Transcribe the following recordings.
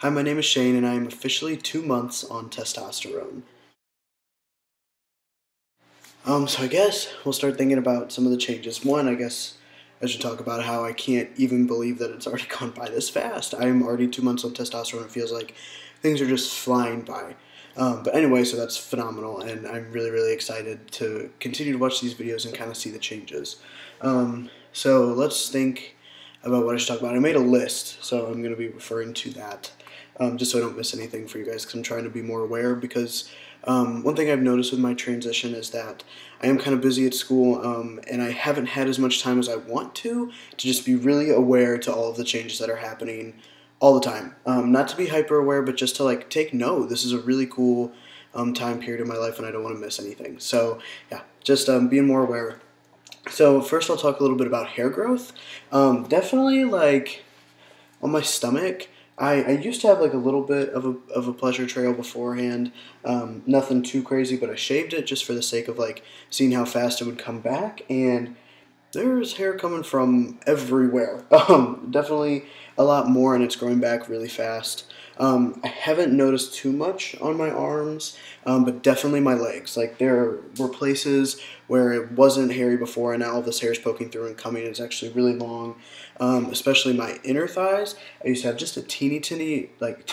Hi, my name is Shane, and I am officially 2 months on testosterone. So I guess we'll start thinking about some of the changes. One, I guess I should talk about how I can't even believe that it's already gone by this fast. I'm already 2 months on testosterone. It feels like things are just flying by. But anyway, so that's phenomenal, and I'm really, really excited to continue to watch these videos and kind of see the changes. So let's think about what I should talk about. I made a list, so I'm going to be referring to that, just so I don't miss anything for you guys, because I'm trying to be more aware, because one thing I've noticed with my transition is that I am kind of busy at school, and I haven't had as much time as I want to just be really aware to all of the changes that are happening all the time. Not to be hyper aware, but just to like take note. This is a really cool time period in my life, and I don't want to miss anything. So yeah, just being more aware. So first I'll talk a little bit about hair growth. Definitely like on my stomach, I used to have like a little bit of a pleasure trail beforehand. Nothing too crazy, but I shaved it just for the sake of like seeing how fast it would come back, and there's hair coming from everywhere. Definitely a lot more, and it's growing back really fast. I haven't noticed too much on my arms, but definitely my legs. Like there were places where it wasn't hairy before, and now all this hair is poking through and coming. It's actually really long, especially my inner thighs. I used to have just a teeny, like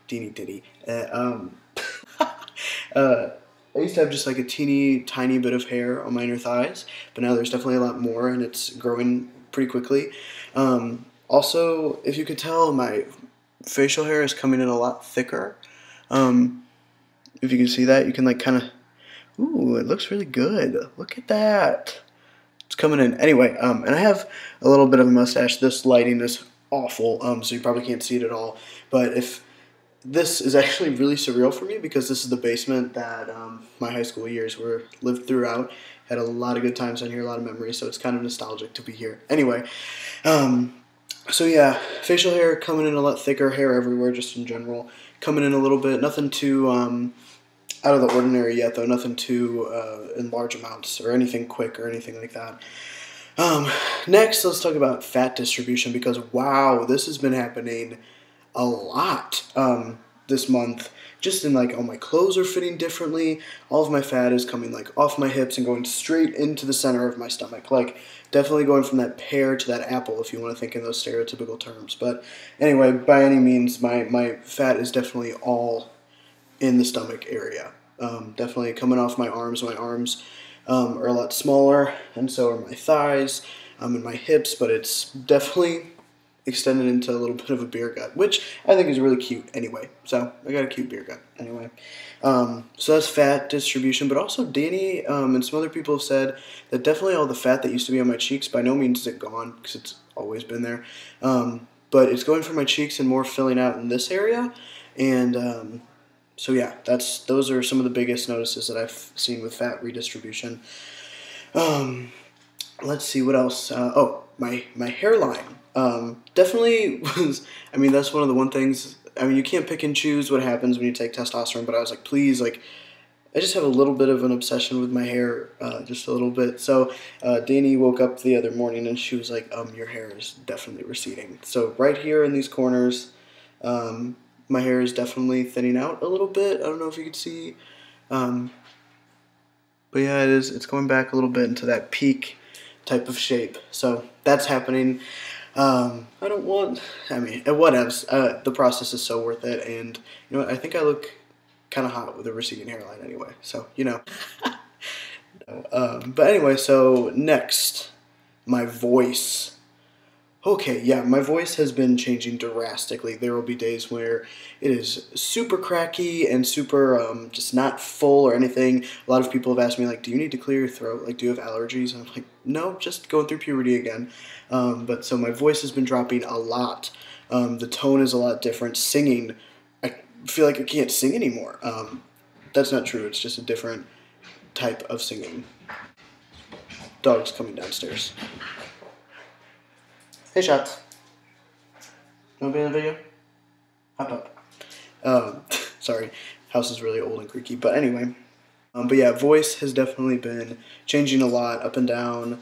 teeny titty. I used to have just like a teeny tiny bit of hair on my inner thighs, but now there's definitely a lot more, and it's growing pretty quickly. Also, if you could tell, my facial hair is coming in a lot thicker. Um, if you can see that, you can like kind of, ooh, it looks really good. Look at that. It's coming in. Anyway, and I have a little bit of a mustache. This lighting is awful, so you probably can't see it at all. But if this is actually really surreal for me, because this is the basement that my high school years were lived throughout. Had a lot of good times on here, a lot of memories, so it's kind of nostalgic to be here. Anyway, so yeah, facial hair coming in a lot thicker, hair everywhere just in general. Coming in a little bit, nothing too out of the ordinary yet though, nothing too in large amounts or anything quick or anything like that. Next, let's talk about fat distribution, because wow, this has been happening a lot this month. Just in like all my clothes are fitting differently. All of my fat is coming like off my hips and going straight into the center of my stomach. Like definitely going from that pear to that apple, if you want to think in those stereotypical terms. But anyway, by any means, my fat is definitely all in the stomach area. Definitely coming off my arms. My arms are a lot smaller, and so are my thighs and my hips, but it's definitely extended into a little bit of a beer gut, which I think is really cute anyway. So I got a cute beer gut anyway. So that's fat distribution, but also Danny and some other people have said that definitely all the fat that used to be on my cheeks, by no means is it gone, because it's always been there. But it's going from my cheeks and more filling out in this area. And so yeah, those are some of the biggest notices that I've seen with fat redistribution. Let's see what else. Oh, my hairline. Definitely was. I mean, that's one of the one things. I mean, you can't pick and choose what happens when you take testosterone. But I was like, please, like, I just have a little bit of an obsession with my hair, just a little bit. So, Dani woke up the other morning and she was like, your hair is definitely receding. So right here in these corners, my hair is definitely thinning out a little bit. I don't know if you could see, but yeah, it is. It's going back a little bit into that peak type of shape. So that's happening. I don't want, I mean, whatevs. The process is so worth it, and you know what, I think I look kind of hot with a receding hairline anyway, so, you know. No, but anyway, so next, my voice. Okay, yeah, my voice has been changing drastically. There will be days where it is super cracky and super just not full or anything. A lot of people have asked me, like, do you need to clear your throat? Like, do you have allergies? And I'm like, no, just going through puberty again. But so my voice has been dropping a lot. The tone is a lot different. Singing, I feel like I can't sing anymore. That's not true. It's just a different type of singing. Dog's coming downstairs. Hey, Shots. You want to be in the video? Hop up. Sorry, house is really old and creaky, but anyway. But yeah, voice has definitely been changing a lot, up and down.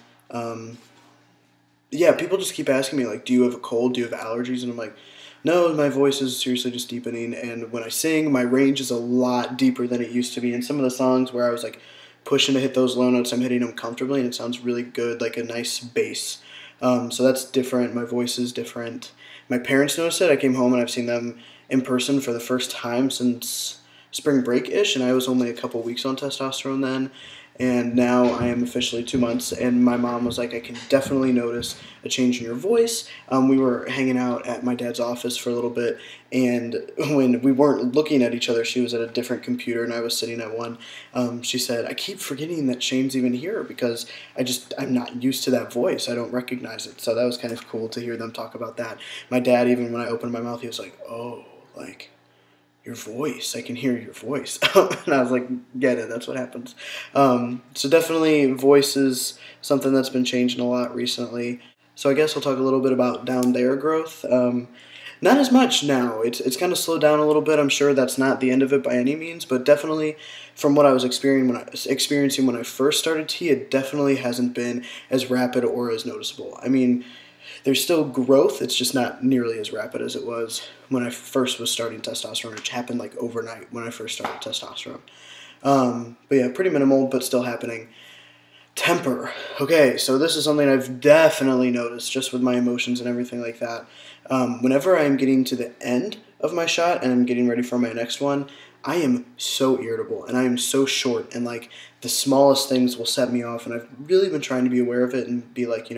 Yeah, people just keep asking me, like, do you have a cold? Do you have allergies? And I'm like, No, my voice is seriously just deepening, and when I sing, my range is a lot deeper than it used to be. In some of the songs where I was like pushing to hit those low notes, I'm hitting them comfortably, and it sounds really good, like a nice bass. So that's different. My voice is different. My parents noticed it. I came home and I've seen them in person for the first time since spring break-ish, and I was only a couple weeks on testosterone then, and now I am officially 2 months, and my mom was like, I can definitely notice a change in your voice. We were hanging out at my dad's office for a little bit, and when we weren't looking at each other, she was at a different computer and I was sitting at one. She said, I keep forgetting that Shane's even here because I'm not used to that voice. I don't recognize it. So that was kind of cool to hear them talk about that. My dad, even when I opened my mouth, he was like, oh, like, your voice, I can hear your voice. And I was like, get it, that's what happens. So definitely voice is something that's been changing a lot recently. So I guess I'll talk a little bit about down there growth. Not as much now. It's kind of slowed down a little bit. I'm sure that's not the end of it by any means, but definitely from what I was experiencing when I first started T, it definitely hasn't been as rapid or as noticeable. I mean, there's still growth, it's just not nearly as rapid as it was when I first was starting testosterone, which happened like overnight when I first started testosterone. But yeah, pretty minimal, but still happening. Temper. Okay, so this is something I've definitely noticed just with my emotions and everything like that. Whenever I'm getting to the end of my shot and I'm getting ready for my next one, I am so irritable and I am so short, and like the smallest things will set me off, and I've really been trying to be aware of it and be like,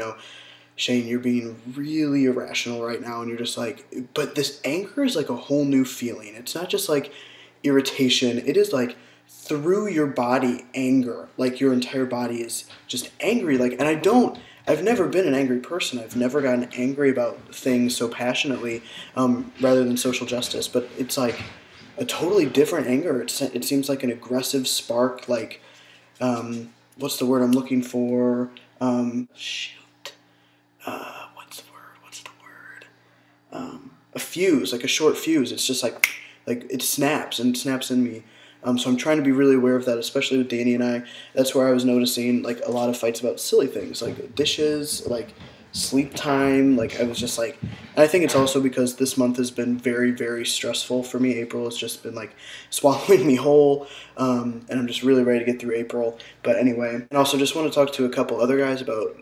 Shane, you're being really irrational right now, and you're just like, but this anger is like a whole new feeling. It's not just like irritation, it is like through your body anger, like your entire body is just angry, like, and I've never been an angry person. I've never gotten angry about things so passionately, rather than social justice, but it's like a totally different anger. It seems like an aggressive spark, like, what's the word I'm looking for? What's the word? A fuse, like a short fuse. It's just like it snaps in me. So I'm trying to be really aware of that, especially with Danny and I. That's where I was noticing like a lot of fights about silly things, like dishes, like sleep time. Like I was just like, and I think it's also because this month has been very, very stressful for me. April has just been like swallowing me whole, and I'm just really ready to get through April. But anyway, and also just want to talk to a couple other guys about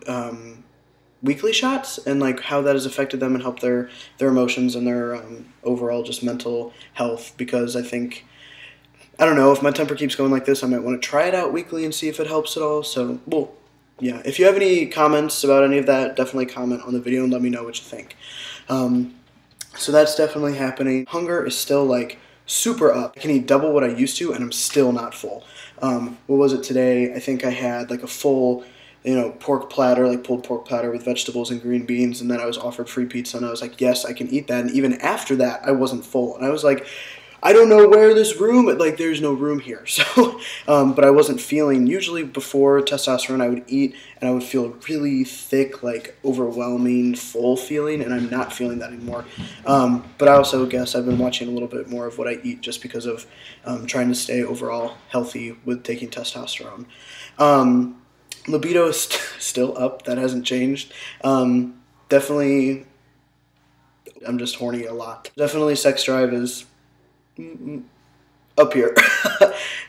weekly shots and like how that has affected them and helped their emotions and their overall just mental health, because I don't know, if my temper keeps going like this, I might want to try it out weekly and see if it helps at all. So, well, yeah, if you have any comments about any of that, definitely comment on the video and let me know what you think. So that's definitely happening. Hunger is still like super up. I can eat double what I used to and I'm still not full. What was it today? I think I had like a full pork platter, like pulled pork platter with vegetables and green beans, and then I was offered free pizza, and I was like, yes, I can eat that, and even after that, I wasn't full, and I was like, I don't know where this room, like, there's no room here, so, but I wasn't feeling, usually before testosterone, I would eat, and I would feel really thick, like, overwhelming, full feeling, and I'm not feeling that anymore, but I also guess I've been watching a little bit more of what I eat, just because of trying to stay overall healthy with taking testosterone. Libido is still up. That hasn't changed. Definitely, I'm just horny a lot. Definitely sex drive is up here.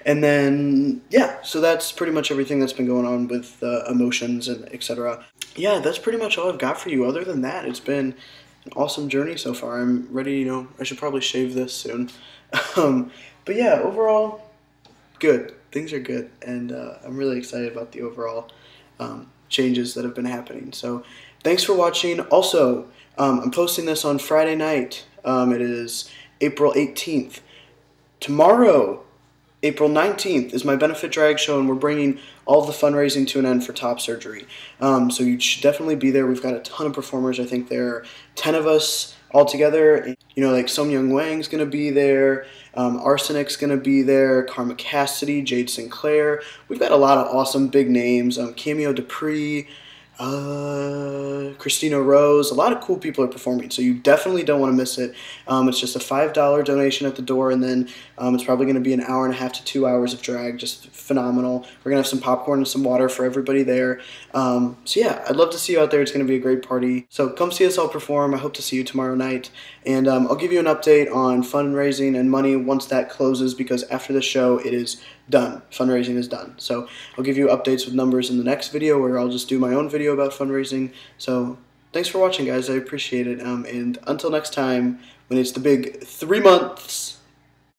And then, yeah, so that's pretty much everything that's been going on with emotions and etc. Yeah, that's pretty much all I've got for you. Other than that, it's been an awesome journey so far. I'm ready, I should probably shave this soon. But yeah, overall, good. Things are good, and I'm really excited about the overall changes that have been happening. So thanks for watching. Also, I'm posting this on Friday night. It is April 18th. Tomorrow, April 19th, is my benefit drag show, and we're bringing all the fundraising to an end for top surgery. So you should definitely be there. We've got a ton of performers. I think there are 10 of us all together. Like Sung Young Wang's going to be there. Arsenic's going to be there. Karma Cassidy, Jade Sinclair. We've got a lot of awesome big names. Cameo Dupree. Christina Rose. A lot of cool people are performing, so you definitely don't want to miss it. It's just a $5 donation at the door, and then it's probably going to be an hour and a half to 2 hours of drag. Just phenomenal. We're going to have some popcorn and some water for everybody there. So yeah, I'd love to see you out there. It's going to be a great party. So come see us all perform. I hope to see you tomorrow night, and I'll give you an update on fundraising and money once that closes, because after the show it is done. Fundraising is done. So I'll give you updates with numbers in the next video, where I'll just do my own video about fundraising. So thanks for watching, guys. I appreciate it. And until next time, when it's the big 3 months.